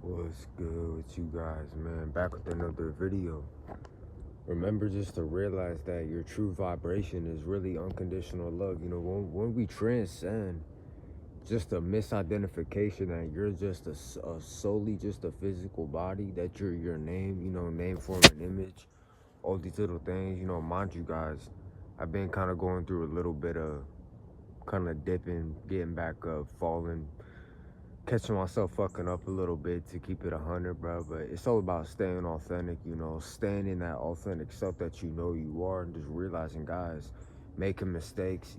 What's good with you guys, man? Back with another video. Remember just to realize that your true vibration is really unconditional love. You know, when we transcend just a misidentification that you're just a solely just a physical body, that you're your name, name, form, and image, all these little things, mind you guys, I've been kind of going through a little bit of kind of dipping, getting back up, falling, catching myself fucking up a little bit to keep it 100, bro. But it's all about staying authentic, staying in that authentic self that you are, and just realizing, guys, making mistakes,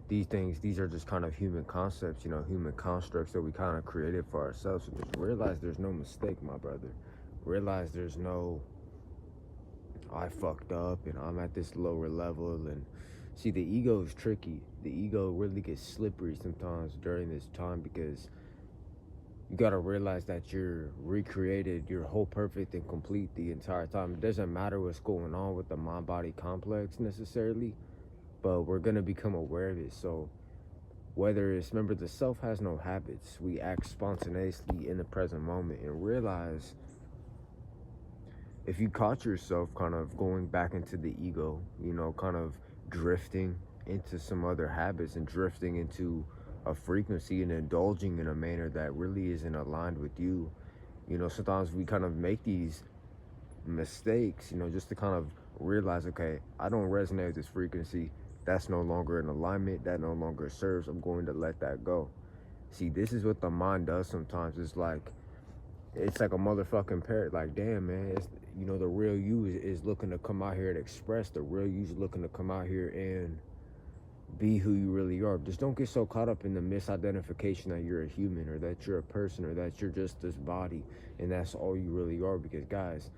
these are just kind of human concepts, human constructs that we kind of created for ourselves. So just realize there's no mistake, my brother. Realize there's no I fucked up and I'm at this lower level. And see, the ego is tricky. The ego really gets slippery sometimes during this time, because you gotta realize that you're recreated, you're whole, perfect, and complete the entire time. It doesn't matter what's going on with the mind-body complex necessarily, but we're gonna become aware of it. So whether it's, remember, the self has no habits. We act spontaneously in the present moment, and realize if you caught yourself kind of going back into the ego, kind of drifting into some other habits and drifting into a frequency and indulging in a manner that really isn't aligned with you, sometimes we kind of make these mistakes, just to kind of realize, okay, I don't resonate with this frequency. That's no longer in alignment. That no longer serves. I'm going to let that go. See, this is what the mind does sometimes. It's like a motherfucking parrot. Like, damn, man, it's, the real you is looking to come out here and express. The real you is looking to come out here and be who you really are. Just don't get so caught up in the misidentification that you're a human, or that you're a person, or that you're just this body and that's all you really are. Because, guys,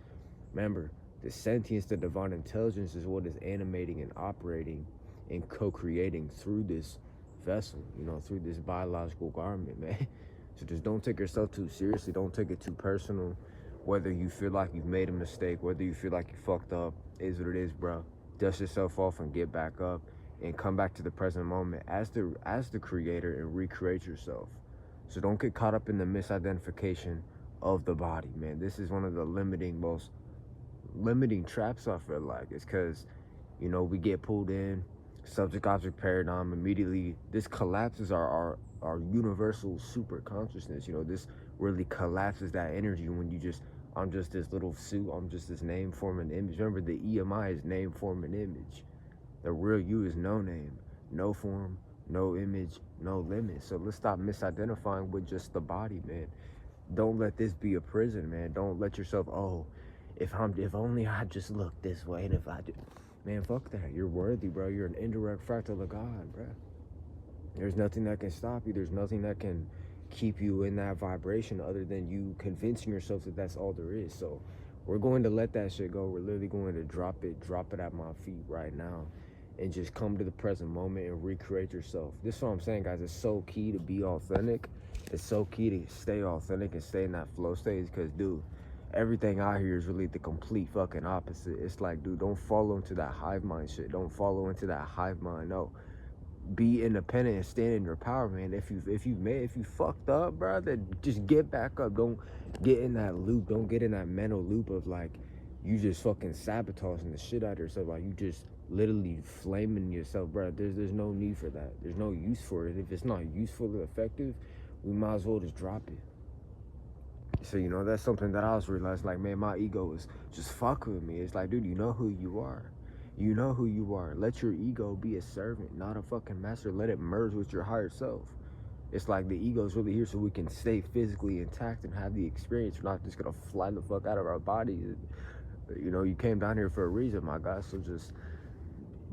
remember, the sentience, the divine intelligence is what is animating and operating and co-creating through this vessel, through this biological garment, man. So just don't take yourself too seriously. Don't take it too personal. Whether you feel like you've made a mistake, whether you feel like you fucked up, is what it is, bro. Dust yourself off and get back up and come back to the present moment as the creator and recreate yourself. So don't get caught up in the misidentification of the body, man. This is one of the most limiting traps, I feel like. It's because, we get pulled in subject object paradigm immediately. This collapses our universal super consciousness. This really collapses that energy when I'm just this little suit, I'm just this name, form, and image. Remember, the EMI is name, form, and image. The real you is no name, no form, no image, no limit. So let's stop misidentifying with just the body, man. Don't let this be a prison, man. Don't let yourself, if only I just look this way, and if I do, man, fuck that. You're worthy, bro. You're an indirect fractal of God, bro. There's nothing that can stop you. There's nothing that can keep you in that vibration other than you convincing yourself that that's all there is. So we're going to let that shit go. We're literally going to drop it at my feet right now, and just come to the present moment and recreate yourself. This is what I'm saying, guys. It's so key to be authentic. It's so key to stay authentic and stay in that flow stage, because, dude, everything out here is really the complete fucking opposite. It's like, dude, don't follow into that hive mind shit. Don't follow into that hive mind. No, be independent and stand in your power, man. If you fucked up, bro, then just get back up. Don't get in that loop. Don't get in that mental loop of like you just fucking sabotaging the shit out of yourself. Like you just literally flaming yourself, bro. There's no need for that. There's no use for it. If it's not useful or effective, we might as well just drop it. So, that's something that I was realizing, like, man, my ego is just fucking with me. It's like, dude, you know who you are. You know who you are. Let your ego be a servant, not a fucking master. Let it merge with your higher self. It's like the ego is really here so we can stay physically intact and have the experience. We're not just going to fly the fuck out of our bodies. You came down here for a reason, my guy. So just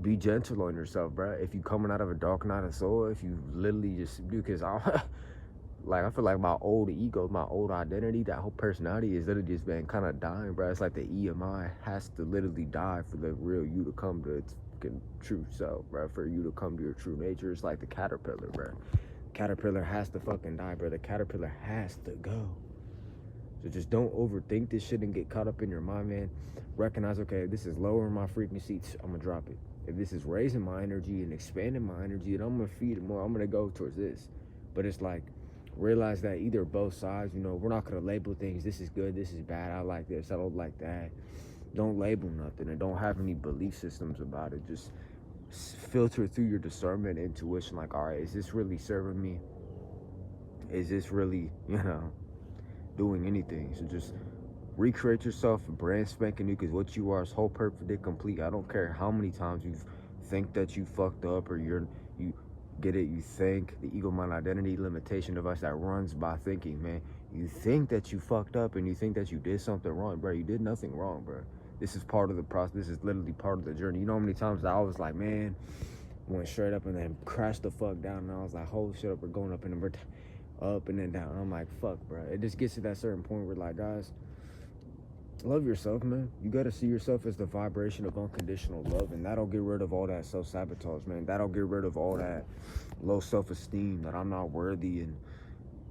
be gentle on yourself, bro. If you coming out of a dark night of soul, if you literally just do, because I feel like my old ego, my old identity, that whole personality is literally just been kind of dying, bro. It's like the EMI has to literally die for the real you to come to its fucking true self, bro. For you to come to your true nature. It's like the caterpillar, bro. Caterpillar has to fucking die, bro. The caterpillar has to go. So just don't overthink this shit and get caught up in your mind, man. Recognize, okay, this is lowering my frequency, I'm gonna drop it. If this is raising my energy and expanding my energy, then I'm gonna feed it more. I'm gonna go towards this. But it's like, Realize that either both sides, we're not going to label things. This is good, this is bad, I like this, I don't like that. Don't label nothing, and don't have any belief systems about it. Just filter through your discernment, intuition, like, all right, is this really serving me? Is this really, doing anything? So just recreate yourself brand spanking new, because what you are is whole, perfect, and complete. I don't care how many times you think that you fucked up, or you get it, you think. The ego mind identity limitation device that runs by thinking, man. You think that you fucked up, and you think that you did something wrong, bro. You did nothing wrong, bro. This is part of the process. This is literally part of the journey. You know how many times I was like, man, went straight up and then crashed the fuck down, and I was like, holy shit, we're going up and then we're up and then down. And I'm like, fuck, bro. It just gets to that certain point where, like, guys, love yourself, man. You got to see yourself as the vibration of unconditional love, and that'll get rid of all that self-sabotage, man. That'll get rid of all that low self-esteem, that I'm not worthy and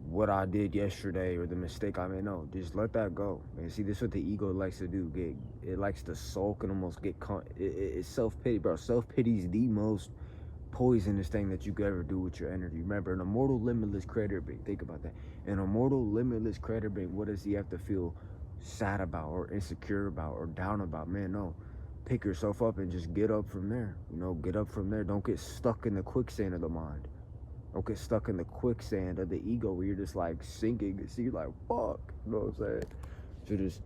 what I did yesterday or the mistake I made. No, just let that go, man. See, this is what the ego likes to do. It likes to sulk and almost get it's self-pity, bro. Self-pity is the most poisonous thing that you could ever do with your energy. Remember, an immortal, limitless creator being, think about that. An immortal, limitless creator being, what does he have to feel sad about or insecure about or down about? Man, no. Pick yourself up and just get up from there. Get up from there. Don't get stuck in the quicksand of the mind. Don't get stuck in the quicksand of the ego where you're just like sinking and see, like, fuck. You know what I'm saying? So just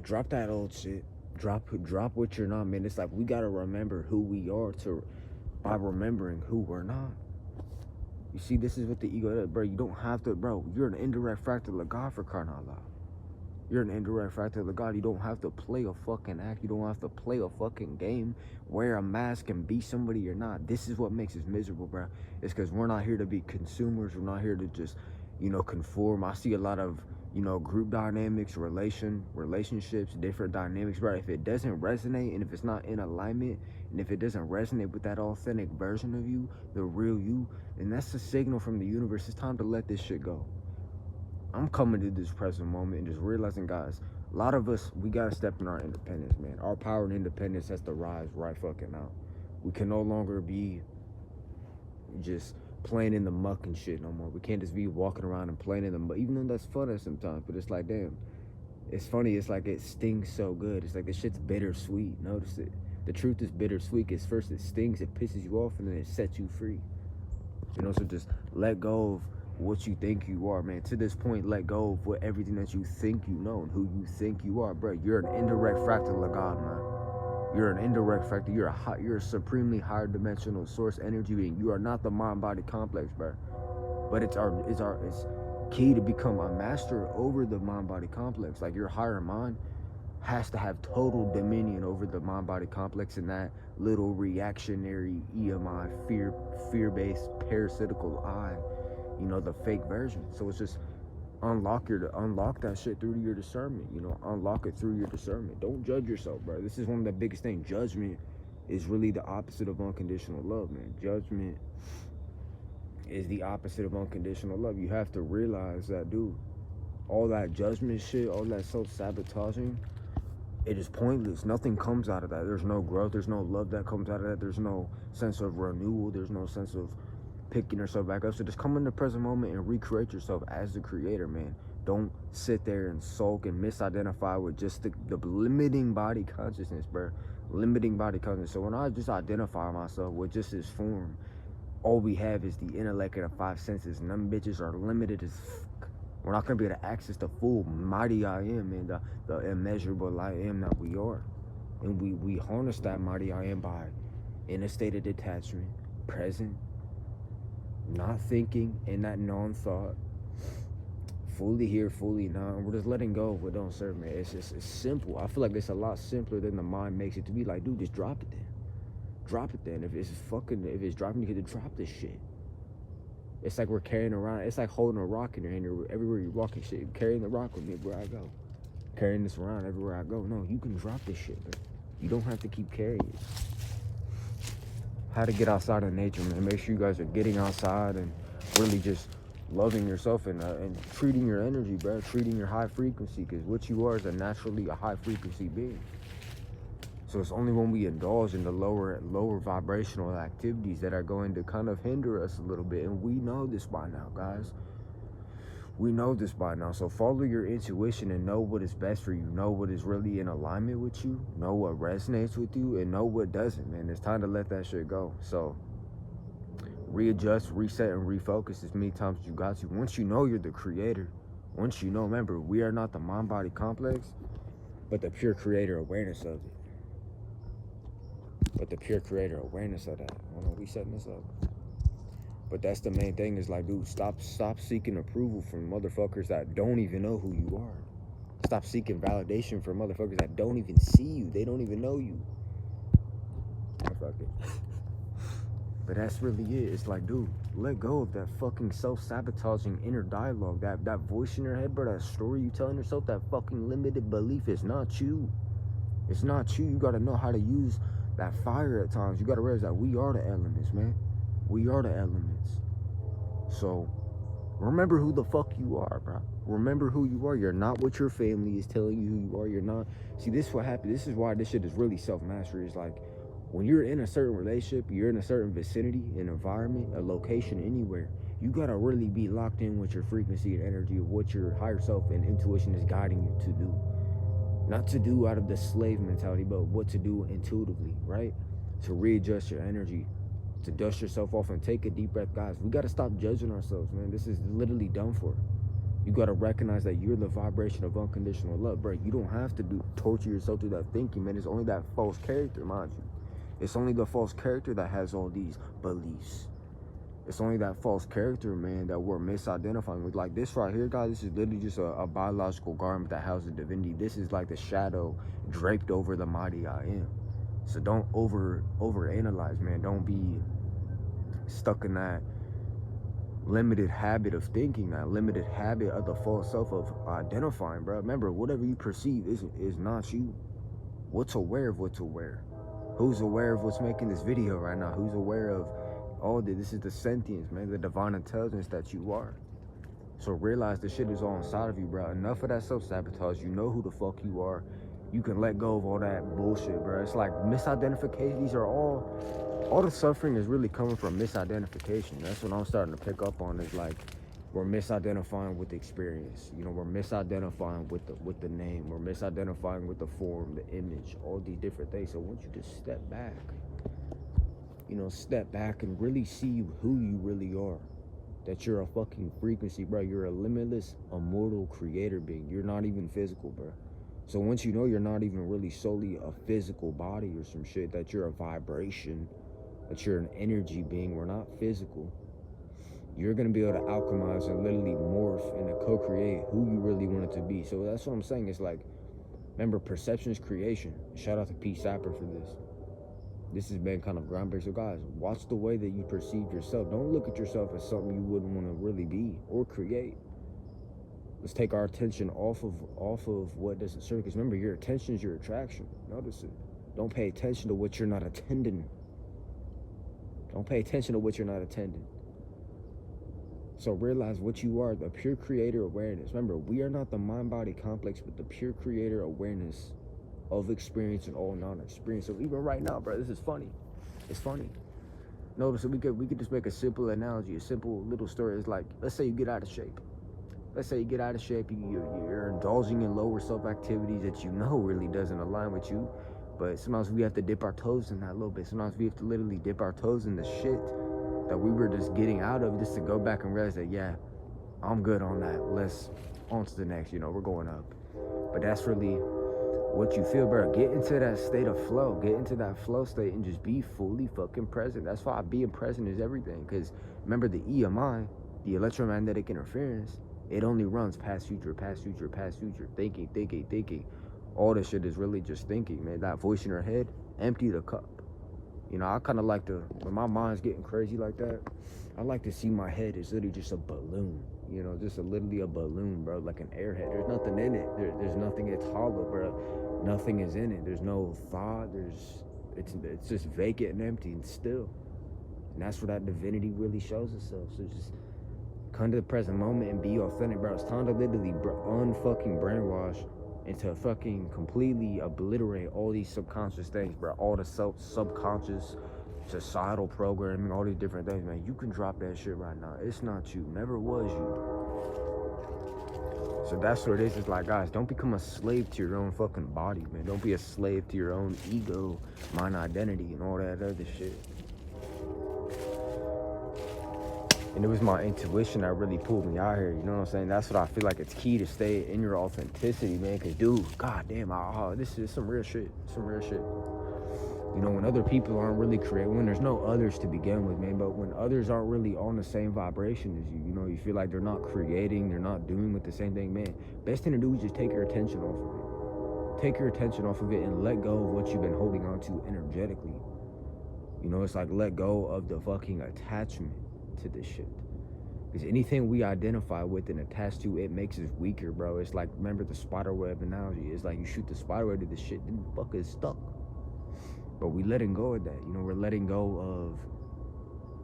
drop that old shit. Drop what you're not, man. It's like we gotta remember who we are by remembering who we're not. You see, this is what the ego does, bro. You don't have to, bro. You're an indirect fractal of God, for crying out loud. You're an indirect fractal of God. You don't have to play a fucking act. You don't have to play a fucking game, wear a mask and be somebody you're not. This is what makes us miserable, bro. It's because we're not here to be consumers. We're not here to just, conform. I see a lot of, group dynamics, relationships, different dynamics, bro. If it doesn't resonate, and if it's not in alignment, and if it doesn't resonate with that authentic version of you, the real you, then that's a signal from the universe. It's time to let this shit go. I'm coming to this present moment and just realizing, guys, a lot of us, we got to step in our independence, man. Our power and independence has to rise right fucking now. We can no longer be just playing in the muck and shit no more. We can't just be walking around and playing in the muck, even though that's fun at sometimes. But it's like, damn, it's funny. It's like it stings so good. It's like this shit's bittersweet. Notice it. The truth is bittersweet, because first it stings, it pisses you off, and then it sets you free. So just let go of what you think you are, man. To this point, let go of everything that you think you know and who you think you are, bro. You're an indirect fractal of God, man. You're an indirect fractal. You're a supremely higher dimensional source energy being. You are not the mind-body complex, bro. But it's key to become a master over the mind-body complex. Like, your higher mind has to have total dominion over the mind-body complex, and that little reactionary EMI, fear-based, parasitical I, the fake version. So it's just unlock that shit through your discernment. Unlock it through your discernment. Don't judge yourself, bro. This is one of the biggest things. Judgment is really the opposite of unconditional love, man. Judgment is the opposite of unconditional love. You have to realize that, dude, all that judgment shit, all that self-sabotaging, it is pointless. Nothing comes out of that. There's no growth. There's no love that comes out of that. There's no sense of renewal. There's no sense of picking yourself back up. So just come in the present moment and recreate yourself as the creator, man. Don't sit there and sulk and misidentify with just the limiting body consciousness, bro. Limiting body consciousness. So when I just identify myself with just this form, all we have is the intellect and the five senses, and them bitches are limited as fuck. We're not gonna be able to access the full mighty I am and the immeasurable I am that we are. And we harness that mighty I am by in a state of detachment, present, not thinking, in that non-thought, fully here, fully not. And we're just letting go of what don't serve me. It's simple. I feel like it's a lot simpler than the mind makes it to be. Like, dude, just drop it then. Drop it then. If it's dropping, you can drop this shit. It's like we're carrying around. It's like holding a rock in your hand. Everywhere you're walking, shit. Carrying the rock with me everywhere I go. Carrying this around everywhere I go. No, you can drop this shit, bro. You don't have to keep carrying it. How to get outside of nature, man. Make sure you guys are getting outside and really just loving yourself and treating your energy, bro. Treating your high frequency, because what you are is naturally a high frequency being. So it's only when we indulge in the lower vibrational activities that are going to kind of hinder us a little bit. And we know this by now, guys. We know this by now. So follow your intuition and know what is best for you. Know what is really in alignment with you. Know what resonates with you and know what doesn't, man. It's time to let that shit go. So readjust, reset, and refocus as many times as you got to. Once you know you're the creator, once you know, remember, we are not the mind-body complex, but the pure creator awareness of it. But the pure creator awareness of that. I don't know, we setting this up. But that's the main thing is like, dude, stop seeking approval from motherfuckers that don't even know who you are. Stop seeking validation from motherfuckers that don't even see you. They don't even know you. Fuck it. But that's really it. It's like, dude, let go of that fucking self-sabotaging inner dialogue. That voice in your head, bro, that story you telling yourself, that fucking limited belief is not you. It's not you. You gotta know how to use that fire at times. You gotta realize that we are the elements, man. We are the elements. So remember who the fuck you are, bro. Remember who you are. You're not what your family is telling you who you are. You're not. See, this is what happened. This is why this shit is really self-mastery. It's like when you're in a certain relationship, you're in a certain vicinity, an environment, a location, anywhere, you gotta really be locked in with your frequency and energy of what your higher self and intuition is guiding you to do. Not to do out of the slave mentality, but what to do intuitively, right? To readjust your energy, to dust yourself off and take a deep breath. Guys, we got to stop judging ourselves, man. This is literally done for. You got to recognize that you're the vibration of unconditional love, bro. You don't have to torture yourself through that thinking, man. It's only that false character, mind you. It's only the false character that has all these beliefs. It's only that false character, man, that we're misidentifying with. Like this right here, guys, this is literally just a biological garment that houses divinity. This is like the shadow draped over the mighty I am. So don't overanalyze, man. Don't be stuck in that limited habit of thinking, that limited habit of the false self of identifying, bro. Remember, whatever you perceive is not you. What's aware of what's aware? Who's aware of what's making this video right now? Who's aware of all this? Is the sentience, man, the divine intelligence that you are. So realize the shit is all inside of you, bro. Enough of that self-sabotage. You know who the fuck you are. You can let go of all that bullshit, bro. It's like misidentification. These are all the suffering is really coming from misidentification. That's what I'm starting to pick up on. Is like we're misidentifying with the experience. You know, we're misidentifying with the name. We're misidentifying with the form, the image, all these different things. So once you just step back, you know, step back and really see who you really are. That you're a fucking frequency, bro. You're a limitless, immortal creator being. You're not even physical, bro. So once you know you're not even really solely a physical body or some shit, that you're a vibration, that you're an energy being, we're not physical, you're going to be able to alchemize and literally morph and to co-create who you really want it to be. So that's what I'm saying. It's like, remember, perception is creation. Shout out to Pete Sapper for this. This has been kind of groundbreaking. So guys, watch the way that you perceive yourself. Don't look at yourself as something you wouldn't want to really be or create. Let's take our attention off of what doesn't serve. Because remember, your attention is your attraction. Notice it. Don't pay attention to what you're not attending. Don't pay attention to what you're not attending. So realize what you are, the pure creator awareness. Remember, we are not the mind-body complex, but the pure creator awareness of experience and all non-experience. So even right now, bro, this is funny. It's funny. Notice that we could just make a simple analogy, a simple little story. It's like, let's say you get out of shape. Let's say you get out of shape, you're indulging in lower self-activities that you know really doesn't align with you. But sometimes we have to dip our toes in that a little bit. Sometimes we have to literally dip our toes in the shit that we were just getting out of, just to go back and realize that, yeah, I'm good on that. Let's on to the next, you know, we're going up. But that's really what you feel, bro. Get into that state of flow. Get into that flow state and just be fully fucking present. That's why being present is everything. Because remember, the EMI, the electromagnetic interference, it only runs past future, past future, past future. Thinking. All this shit is really just thinking, man. That voice in your head, empty the cup. You know, I kind of like to, when my mind's getting crazy like that, I like to see my head as literally just a balloon. You know, just literally a balloon, bro, like an airhead. There's nothing in it. There's nothing. It's hollow, bro. Nothing is in it. There's no thought. It's just vacant and empty and still. And that's where that divinity really shows itself. So just come to the present moment and be authentic, bro. It's time to literally unfucking brainwash and to fucking completely obliterate all these subconscious things, bro. All the subconscious societal programming, all these different things, man. You can drop that shit right now. It's not you. Never was you. So that's what it is. It's like, guys, don't become a slave to your own fucking body, man. Don't be a slave to your own ego, mind identity, and all that other shit. And it was my intuition that really pulled me out here. You know what I'm saying? That's what I feel like it's key to stay in your authenticity, man. Cause dude, goddamn, this is some real shit. Some real shit. You know, when other people aren't really creating, when there's no others to begin with, man, but when others aren't really on the same vibration as you, you know, you feel like they're not creating, they're not doing with the same thing, man. Best thing to do is just take your attention off of it. Take your attention off of it and let go of what you've been holding on to energetically. You know, it's like let go of the fucking attachment to this shit. Because anything we identify with and attach to, it makes us weaker, bro. It's like, remember the spider web analogy. It's like you shoot the spider web to the shit, then the fuck is stuck. But we letting go of that. You know, we're letting go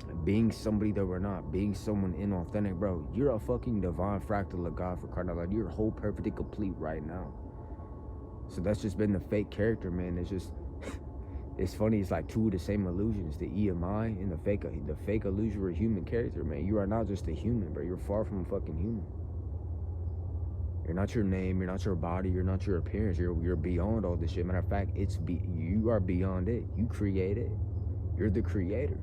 of being somebody that we're not, being someone inauthentic, bro. You're a fucking divine fractal of God, for crying out loud. You're whole, perfect, and complete right now. So that's just been the fake character, man. It's just, it's funny. It's like two of the same illusions, the EMI and the fake illusory human character, man. You are not just a human, bro. You're far from a fucking human. You're not your name, you're not your body, you're not your appearance. You're beyond all this shit. Matter of fact, you are beyond it. You create it. You're the creator.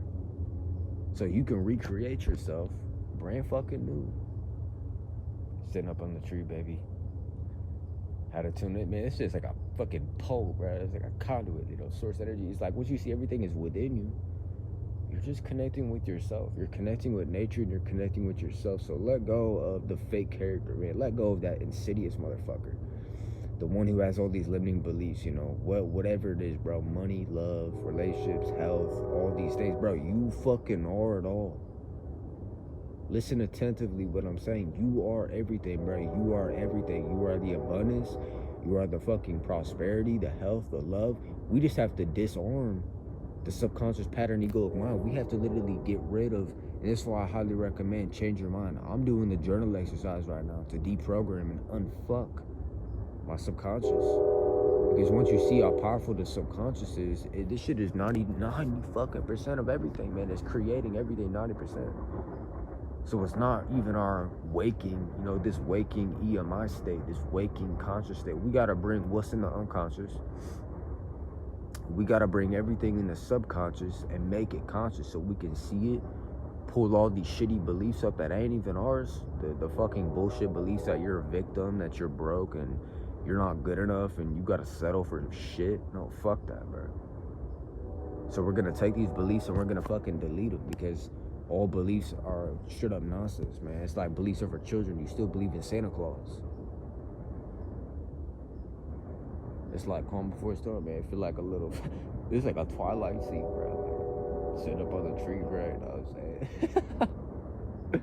So you can recreate yourself brand fucking new. Sitting up on the tree, baby. How to tune it, man. It's just like a fucking pole, bro. It's like a conduit, you know, source energy. It's like what you see, everything is within you. You're just connecting with yourself. You're connecting with nature and you're connecting with yourself. So let go of the fake character, man. Let go of that insidious motherfucker. The one who has all these limiting beliefs, you know, whatever it is, bro. Money, love, relationships, health, all these things, bro. You fucking are it all. Listen attentively what I'm saying. You are everything, bro. You are everything. You are the abundance. You are the fucking prosperity, the health, the love. We just have to disarm the subconscious pattern egoic mind. We have to literally get rid of, and that's why I highly recommend change your mind. I'm doing the journal exercise right now to deprogram and unfuck my subconscious. Because once you see how powerful the subconscious is, this shit is 90 fucking percent of everything, man. It's creating everything 90%. So it's not even our waking, you know, this waking EMI state, this waking conscious state. We gotta bring what's in the unconscious. We got to bring everything in the subconscious and make it conscious so we can see it, pull all these shitty beliefs up that ain't even ours, the fucking bullshit beliefs that you're a victim, that you're broke and you're not good enough and you got to settle for shit. No, fuck that, bro. So we're going to take these beliefs and we're going to fucking delete them, because all beliefs are straight up nonsense, man. It's like beliefs are for children. You still believe in Santa Claus. It's like calm before storm, man. I feel like a little, it's like a twilight scene, bro. Like, sitting up on the tree, bro. You know what I'm saying?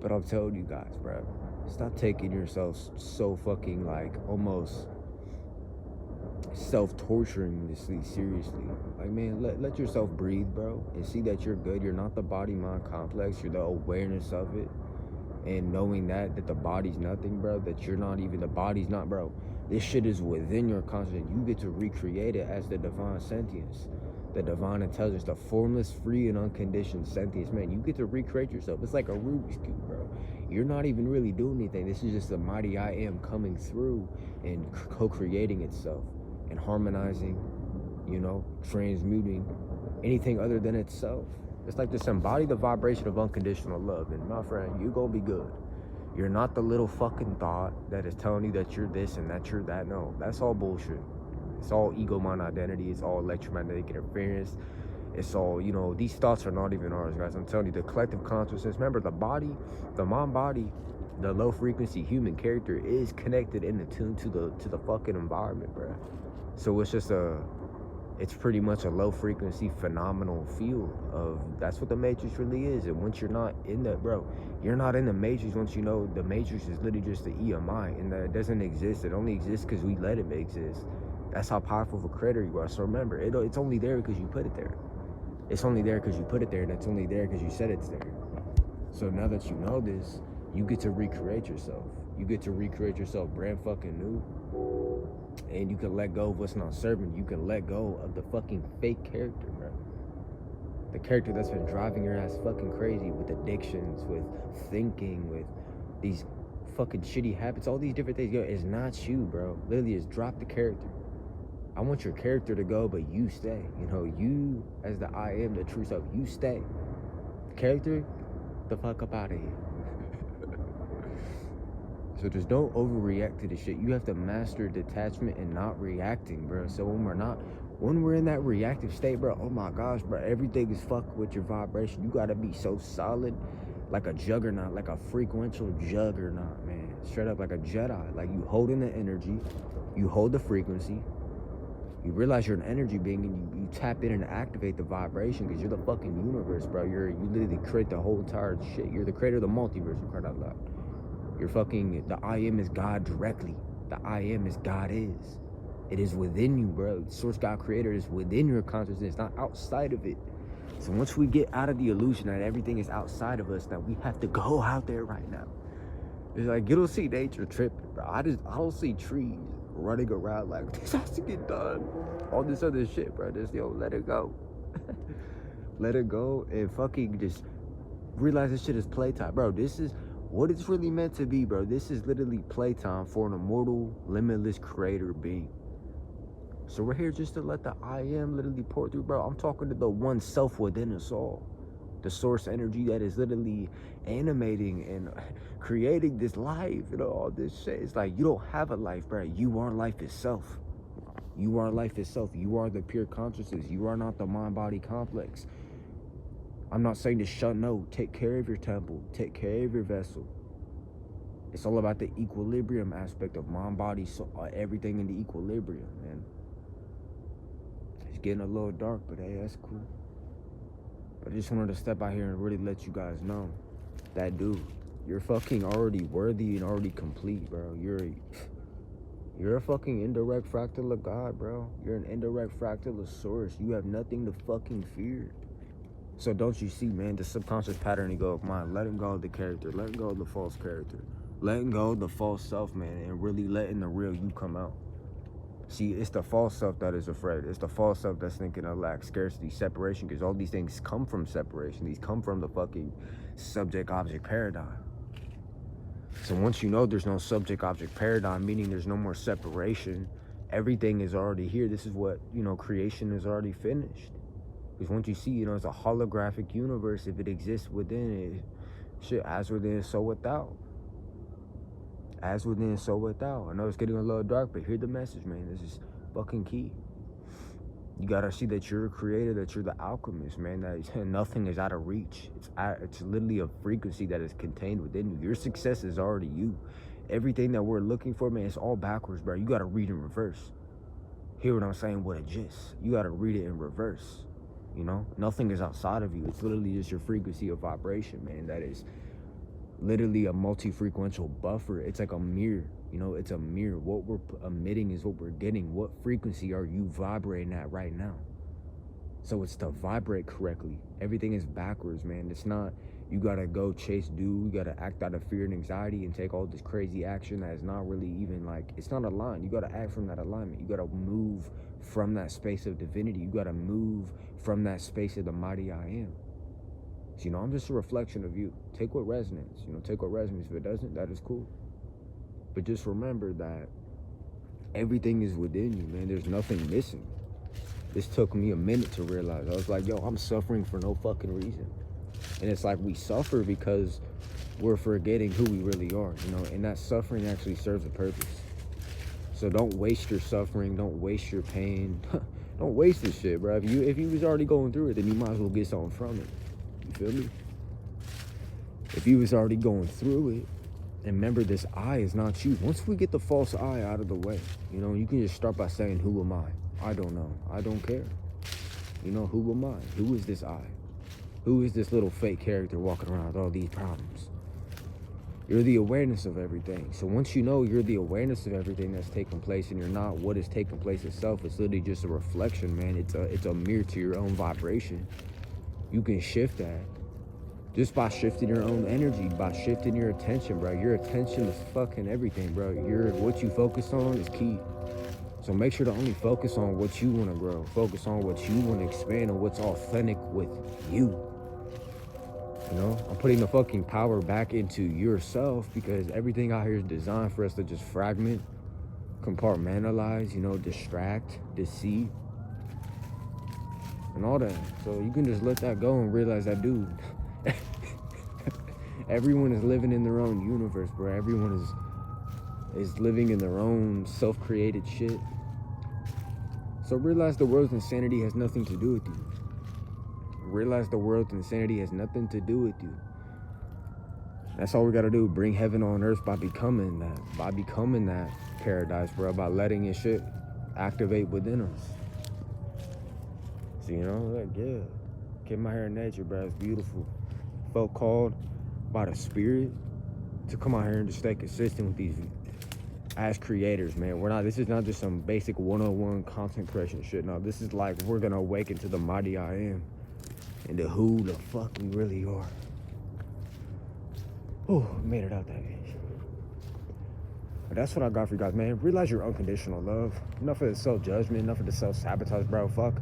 But I'm telling you guys, bro, stop taking yourself so fucking like almost self-torturing this seriously. Like, man, let yourself breathe, bro, and see that you're good. You're not the body-mind complex. You're the awareness of it, and knowing that the body's nothing, bro. That you're not even, the body's not, bro. This shit is within your consciousness. You get to recreate it as the divine sentience, the divine intelligence, the formless, free, and unconditioned sentience, man. You get to recreate yourself. It's like a Rubik's Cube, bro. You're not even really doing anything. This is just the mighty I am coming through and co-creating itself and harmonizing, you know, transmuting anything other than itself. It's like just embody the vibration of unconditional love, and my friend, you're gonna be good. You're not the little fucking thought that is telling you that you're this and that you're that. No, that's all bullshit. It's all ego mind identity. It's all electromagnetic interference. It's all, you know, these thoughts are not even ours, guys. I'm telling you, the collective consciousness, remember the body, the mind body, the low frequency human character is connected and attuned to the fucking environment, bro. So it's just it's pretty much a low frequency phenomenal field of, that's what the matrix really is. And once you're not in that, bro, you're not in the matrix. Once you know the matrix is literally just the EMI, and that it doesn't exist. It only exists because we let it exist. That's how powerful of a creator you are. So remember, it's only there because you put it there. It's only there because you put it there, and it's only there because you said it's there. So now that you know this, you get to recreate yourself. You get to recreate yourself brand fucking new. And you can let go of what's not serving you. You can let go of the fucking fake character, bro. The character that's been driving your ass fucking crazy with addictions, with thinking, with these fucking shitty habits, all these different things. Yo, it's not you, bro. Literally, just drop the character. I want your character to go, but you stay. You know, you as the I am, the true self, you stay. The character, the fuck up out of here. So just don't overreact to the shit. You have to master detachment and not reacting, bro. So when we're in that reactive state, bro, oh my gosh, bro, everything is fucked with your vibration. You gotta be so solid, like a juggernaut, like a frequential juggernaut, man. Straight up like a Jedi. Like you holding the energy, you hold the frequency, you realize you're an energy being, and you tap in and activate the vibration because you're the fucking universe, bro. You literally create the whole entire shit. You're the creator of the multiverse, you cried out loud. You're fucking, the I am is God directly. The I am is God is. It is within you, bro. Source God creator is within your consciousness, not outside of it. So once we get out of the illusion that everything is outside of us, that we have to go out there right now. It's like, you don't see nature tripping, bro. I don't see trees running around like, this has to get done. All this other shit, bro. Just, yo, let it go. Let it go and fucking just realize this shit is playtime. Bro, this is what it's really meant to be, bro. This is literally playtime for an immortal, limitless creator being. So we're here just to let the I am literally pour through, bro. I'm talking to the one self within us all. The source energy that is literally animating and creating this life, you know, all this shit. It's like, you don't have a life, bro. You are life itself. You are life itself. You are the pure consciousness. You are not the mind-body complex. I'm not saying to shut, no. Take care of your temple. Take care of your vessel. It's all about the equilibrium aspect of mind, body, soul, everything in the equilibrium, man. It's getting a little dark, but hey, that's cool. But I just wanted to step out here and really let you guys know that, dude, you're fucking already worthy and already complete, bro. You're a fucking indirect fractal of God, bro. You're an indirect fractal of source. You have nothing to fucking fear. So don't you see, man, the subconscious pattern you go of mind, letting go of the character, letting go of the false character, letting go of the false self, man, and really letting the real you come out. See, it's the false self that is afraid. It's the false self that's thinking of lack, scarcity, separation, because all these things come from separation. These come from the fucking subject-object paradigm. So once you know there's no subject-object paradigm, meaning there's no more separation, everything is already here. This is what, you know, creation is already finished. Because once you see, you know, it's a holographic universe. If it exists within it, shit, as within, so without. As within, so without. I know it's getting a little dark, but hear the message, man. This is fucking key. You gotta see that you're a creator, that you're the alchemist, man. That nothing is out of reach. It's literally a frequency that is contained within you. Your success is already you. Everything that we're looking for, man, it's all backwards, bro. You gotta read in reverse. Hear what I'm saying? What a gist. You gotta read it in reverse. You know, nothing is outside of you. It's literally just your frequency of vibration, man. That is literally a multi-frequential buffer. It's like a mirror, you know, it's a mirror. What we're emitting is what we're getting. What frequency are you vibrating at right now? So it's to vibrate correctly. Everything is backwards, man. It's not, you gotta go chase dude, you gotta act out of fear and anxiety and take all this crazy action that is not really even like, it's not aligned. You gotta act from that alignment. You gotta move from that space of divinity. You gotta move from that space of the mighty I am. So, you know, I'm just a reflection of you. Take what resonates, you know, take what resonates. If it doesn't, that is cool. But just remember that everything is within you, man. There's nothing missing. This took me a minute to realize. I was like, yo, I'm suffering for no fucking reason. And it's like we suffer because we're forgetting who we really are, you know, and that suffering actually serves a purpose. So don't waste your suffering. Don't waste your pain. Don't waste this shit, bro. If you was already going through it, then you might as well get something from it. You feel me? If you was already going through it, and remember, this I is not you. Once we get the false I out of the way, you know, you can just start by saying, who am I? I don't know. I don't care. You know, who am I? Who is this I? Who is this little fake character walking around with all these problems? You're the awareness of everything. So once you know you're the awareness of everything that's taking place and you're not what is taking place itself, it's literally just a reflection, man. It's a mirror to your own vibration. You can shift that. Just by shifting your own energy, by shifting your attention, bro. Your attention is fucking everything, bro. What you focus on is key. So make sure to only focus on what you want to grow. Focus on what you want to expand on, what's authentic with you. You know, I'm putting the fucking power back into yourself, because everything out here is designed for us to just fragment, compartmentalize, you know, distract, deceive, and all that. So you can just let that go and realize that, dude, everyone is living in their own universe, bro. Everyone is living in their own self-created shit. So realize the world's insanity has nothing to do with you. Realize the world's insanity has nothing to do with you. That's all we gotta do. Bring heaven on earth by becoming that. By becoming that paradise, bro. By letting your shit activate within us. So, you know, like, yeah. Came out here in nature, bro. It's beautiful. Felt called by the spirit to come out here and just stay consistent with these as creators, man. This is not just some basic 101 content creation shit. No, this is like, we're gonna awaken to the mighty I am and to who the fuck we really are. Oh, made it out that bitch. But that's what I got for you guys, man. Realize your unconditional love. Enough of the self-judgment, enough of the self-sabotage, bro. Fuck.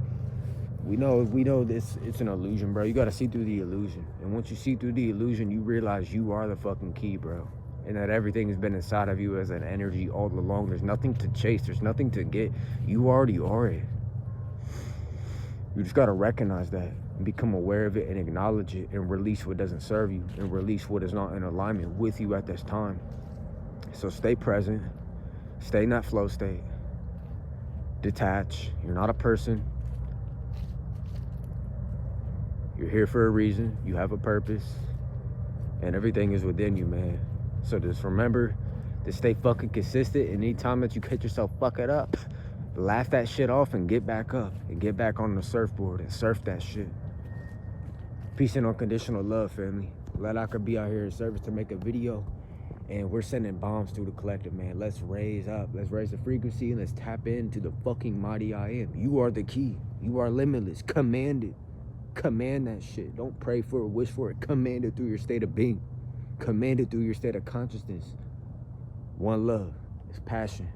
We know this, it's an illusion, bro. You gotta see through the illusion. And once you see through the illusion, you realize you are the fucking key, bro. And that everything has been inside of you as an energy all along. There's nothing to chase. There's nothing to get. You already are it. You just gotta recognize that and become aware of it and acknowledge it and release what doesn't serve you and release what is not in alignment with you at this time. So stay present. Stay in that flow state. Detach. You're not a person. You're here for a reason. You have a purpose. And everything is within you, man. So just remember to stay fucking consistent. And anytime that you catch yourself fucking up, laugh that shit off and get back up. And get back on the surfboard and surf that shit. Peace and unconditional love, family. Glad I could be out here in service to make a video. And we're sending bombs through the collective, man. Let's raise up. Let's raise the frequency and let's tap into the fucking mighty I am. You are the key. You are limitless. Command it. Command that shit. Don't pray for it, wish for it. Command it through your state of being. Command it through your state of consciousness. One love. It's passion.